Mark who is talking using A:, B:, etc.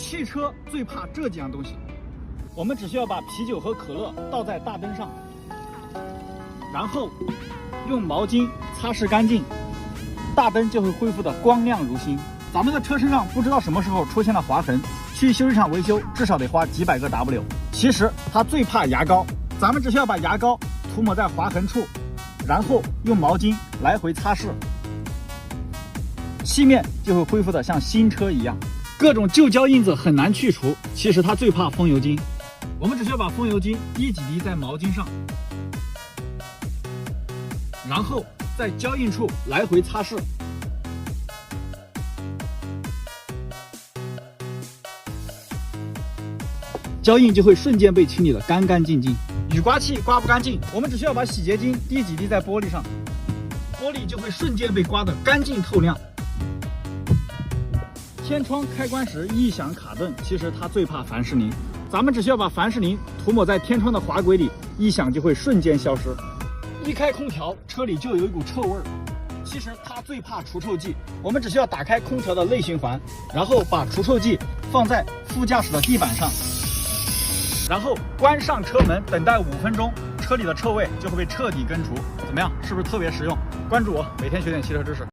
A: 汽车最怕这几样东西。我们只需要把啤酒和可乐倒在大灯上，然后用毛巾擦拭干净，大灯就会恢复的光亮如新。咱们的车身上不知道什么时候出现了划痕，去修理厂维修至少得花几百个 W。其实它最怕牙膏，咱们只需要把牙膏涂抹在划痕处，然后用毛巾来回擦拭，漆面就会恢复的像新车一样。各种旧胶印子很难去除，其实它最怕风油精。我们只需要把风油精滴几滴在毛巾上，然后在胶印处来回擦拭，胶印就会瞬间被清理得干干净净。雨刮器刮不干净，我们只需要把洗洁精滴几滴在玻璃上，玻璃就会瞬间被刮得干净透亮。天窗开关时异响卡顿，其实它最怕凡士林。咱们只需要把凡士林涂抹在天窗的滑轨里，异响就会瞬间消失。一开空调，车里就有一股臭味儿，其实它最怕除臭剂。我们只需要打开空调的内循环，然后把除臭剂放在副驾驶的地板上，然后关上车门，等待5分钟，车里的臭味就会被彻底根除。怎么样，是不是特别实用？关注我，每天学点汽车知识。